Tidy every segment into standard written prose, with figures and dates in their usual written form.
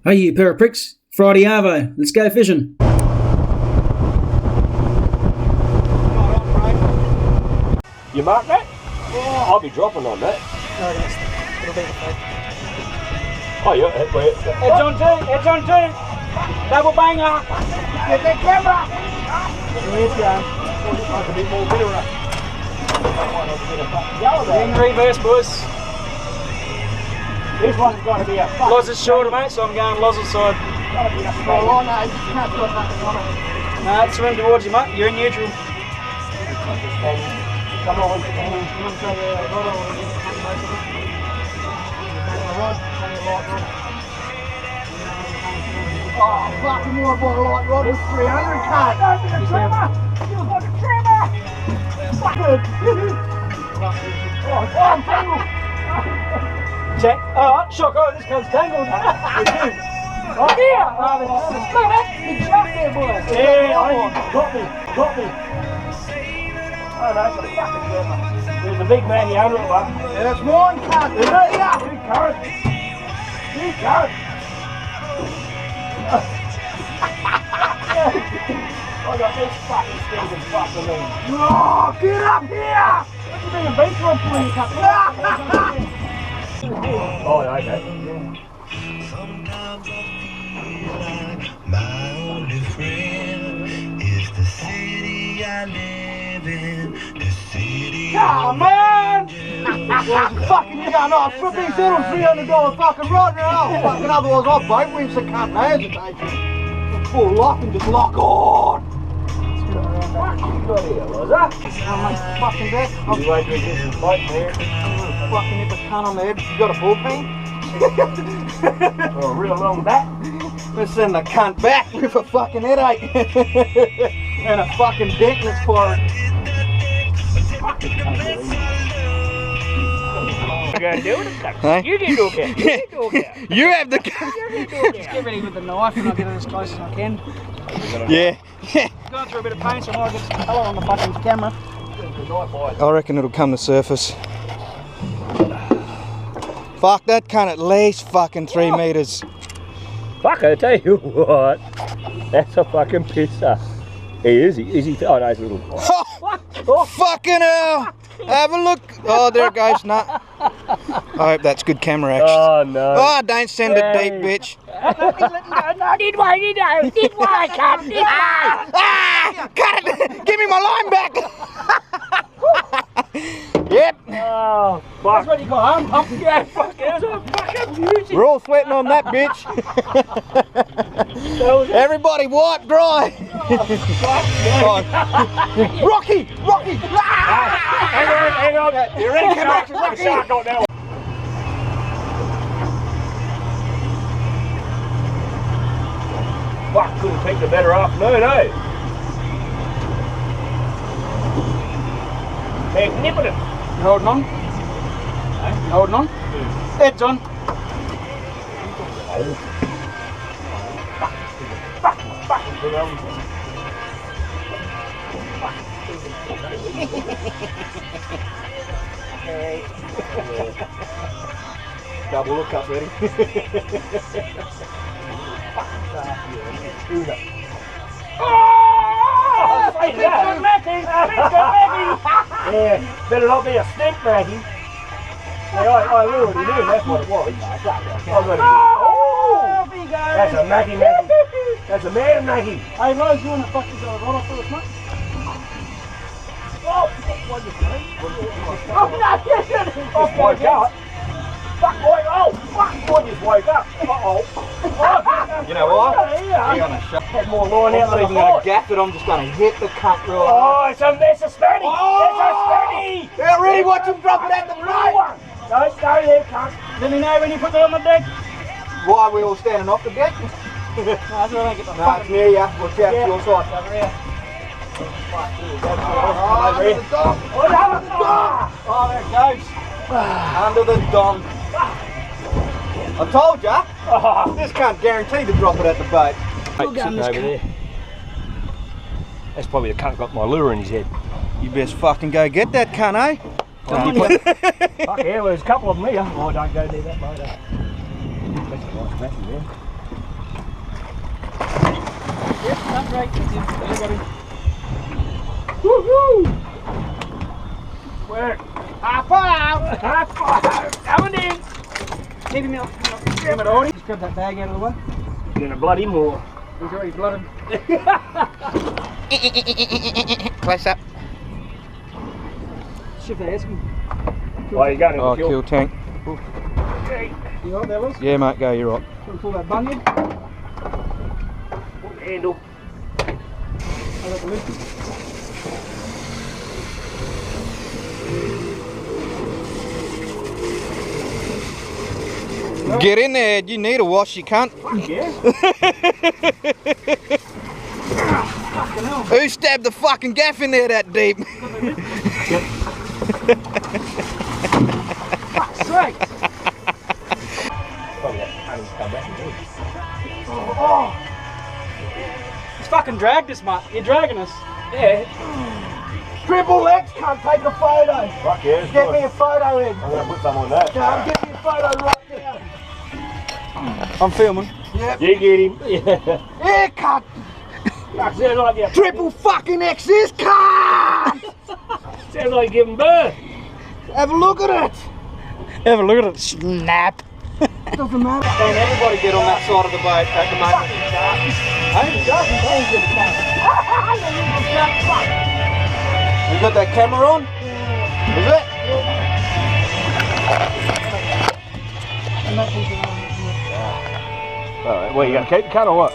Hey you pair of pricks, Friday Arvo, let's go fishing. You mark that? Oh, I'll be dropping on that. No, it'll be the thing. Oh yeah, Edge on two, double banger. Get that camera. Here's going. a bit more bitter. In reverse, boys. This one's got to be a fuck. Loz is shorter, mate, so I'm going Loz's side. Got to be a straight. Oh, no, you can't put nothing on it. No, it's swim towards you, mate. You're in neutral. Come on. Oh, fucking more by a light rod with 300 cut. Go for the trimmer. You got the trimmer. Fuck it. Oh, I'm tangled. Check. Alright, shock. Oh, this comes tangled. Oh, here. Oh, look at that. Big shark there, boys. Yeah, got me. Oh no, it's a fucking trimmer. There's a big man here, little one. Yeah, that's mine, cut. Is it? Yeah. You can't. I got this fucking stinking fucking thing. Oh, get up here. What you being a beach rod for you, cut? Oh, okay. Sometimes I feel like my only friend is the city I live in, the city. Come on! Fucking, you got no flipping settle $300 fucking rod now. Fucking otherwise I'll boat wings the cut no hesitation. Full lock and just lock on. What you got here, Loza? Fucking deck. You wait till you get some bite there. Fucking hit the cunt on the head. You got a bullpen? Oh, a real long bat. Let's send the cunt back with a fucking headache. And a fucking dentist for it. You're gonna do it? Hey? You did okay. You have the Just get ready with the knife and I'll get it as close as I can. Yeah. Going through a bit of paint so I might get some colour on the fucking camera. I reckon it'll come to surface. Fuck, that cunt at least fucking 3 metres. Fuck, I tell you what. That's a fucking pisser. He is. Is he? Oh no, he's a little. Oh, fucking hell! Have a look. Oh, there it goes. Nah. I hope that's good camera action. Oh no. Oh, don't send it deep, bitch. No, did why, cut, did why? Ah! Cut it! Give me my line back! Yep. Oh, fuck. That's what you got home pump. Yeah, fuck it. It was a fucking music. We're all sweating on that, bitch. Everybody wipe dry. Oh, Rocky! Hang on. You're ready to come back to Rocky. Shark got that one. Fuck, couldn't pick the better afternoon, eh? Magnificent. You holding on? You holding on? Edge on. Double look up, ready? Oh! Say that! Yeah, better not be a stink Maggie. Yeah, I lured him in, that's what it was. Oh! That's a Maggie. That's a man Maggie. Hey, Rose, you want to fuck this other rod off for us, mate? Oh, what you say? Oh, my God. Fuck, boy, oh, fuck, boy, just woke up. Uh-oh. You know what? Yeah. You're gonna shut. Had more line I'm out not than even gonna gaff it. I'm just gonna hit the cut right. Oh, it's a spanny. Oh! It's a spanny. Yeah, really watch him drop it at the right. Don't go there, cunt. Let me know when you put that on the deck. Why are we all standing off the deck? No, that's where I get the No, it's near you. Watch out to your side. over here. Oh, under the dong. Oh, there it goes. Under the dong. I told ya. This can't guarantee to drop it at the boat. Sitting over there. That's probably the cunt got my lure in his head. You best fucking go get that cunt, eh? Fuck yeah, well, there's a couple of them here. Oh, don't go near that boat. That's a nice match there. That's right. Everybody. Woohoo! Work. High five! High five! Coming in! Keep him up. Grab it already. Just grab that bag out of the way. You're gonna blood him more. He's already blooded. Close up. Shift that asking. Oh, you're going to Oh, kill. kill tank. Okay. You all right there, Liz? Yeah, mate, go, you're right. Pull that bunion. Pull the handle. I'll let the lid. Get in there, you need a wash, you cunt. Yeah. Who stabbed the fucking gaff in there that deep? Straight. Oh. It's fucking dragged us, mate. You're dragging us. Yeah. Triple legs, can't take a photo. Fuck yeah. Get me a photo in. I'm gonna put some on that. Get me a photo right now. I'm filming. Yep. You get him. Yeah. Yeah, cunt. Sounds like you. Triple fucking X's, cunt. Sounds like you're giving birth. Have a look at it. Have a look at it. Snap. Doesn't matter. Don't everybody get on that side of the boat at the moment. You got that camera on? Is it? Alright, well, you gonna keep the cut or what?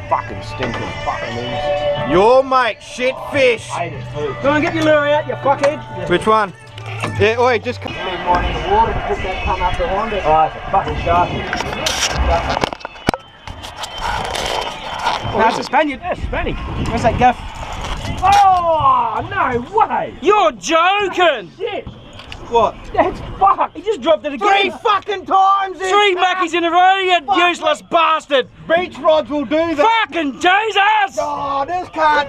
Fucking stinking fucking things. Your mate, shit fish. I hate it too. Go and get your lure out, you fuckhead. Which one? Yeah, oi, just come. Leave mine in the water and put that come up behind it. Oh, it's a fucking shark. That's a Spaniard. That's Spanish. Where's that gaff? Oh, no way! You're joking! Shit! What? That's fucked! He just dropped it again. 3 fucking times! Three Mackies in a row, you useless bastard! Beach rods will do that. Fucking Jesus! Oh, this can't.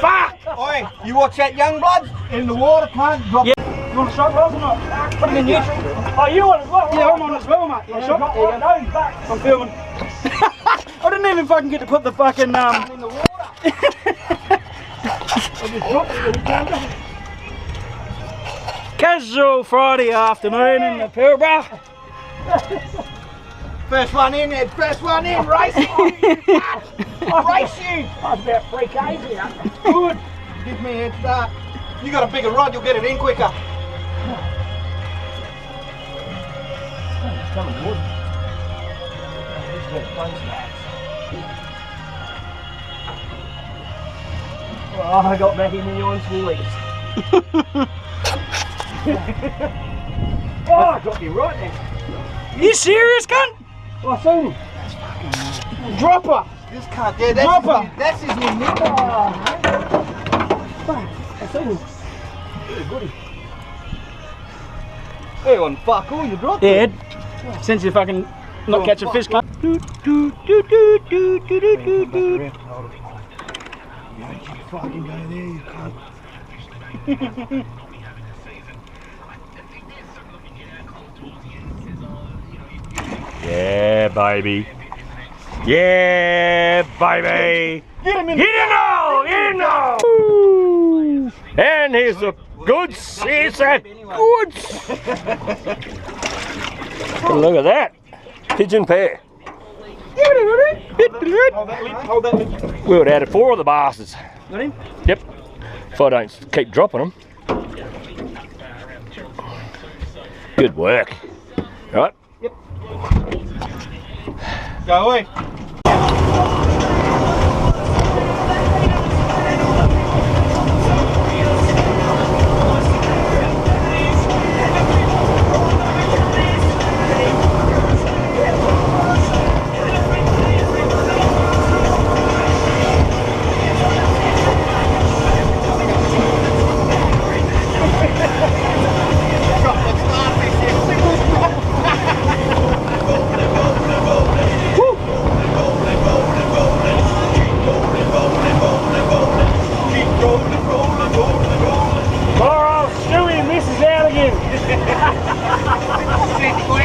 Fuck! Oi, you watch that young blood in the water, can't drop. Yeah. You want to shot wells or not? Put him in neutral. Oh, you want as well? Yeah, I'm on as well, mate. You want a shot? There you go. No, he's back. I'm filming. I didn't even fucking get to put the fucking In the water. casual Friday afternoon in the Pilbara. First one in, Ed. First one in. Race you. Race you. I was about 3 k's here. Good. Give me a head start. You got a bigger rod, you'll get it in quicker. It's coming good. Oh, I got back in the on smoothies. Oh, I got you right there. You serious, cunt? Oh, I seen him. Dropper. This can't. Yeah, that's Dropper. That's his new nipple. I seen him. Good goodie. Hey, on fuck all you dropped. Yeah, Ed. Since you're fucking not Oh, catching fuck. fish, cunt. Fucking go there, you cunt. Yeah, baby. Yeah, baby. Get him in. Get him now! Get him now! Woo. And here's the goods. Here's that goods. Look at that. Pigeon pair. Hold that lid. Hold that lid. We would have had 4 of the bastards. Got him? Yep. If I don't keep dropping them. Good work. Right? Go away.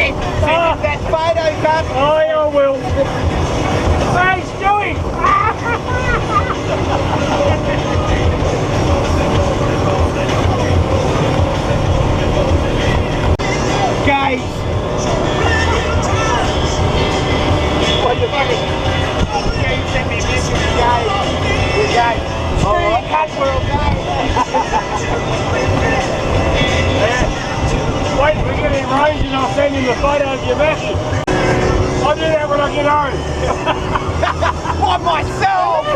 Send that photo, cunt. Oh, yeah, I will. Hey, Stewie! Guys. What the fucking... Yeah, you sent me a message, guys. Guys. Alright. Cut world, guys. Wait, we get in range and I'll send him the photo of your message. I'll do that when I get home. By myself.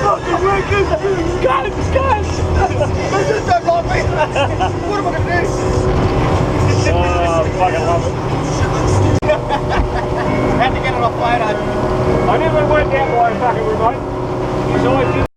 Fucking workers. Guys! They just don't like me. What am I going to do? Oh, I fucking love it. Had to get it off photo. I never worked out why fucking remote. He's always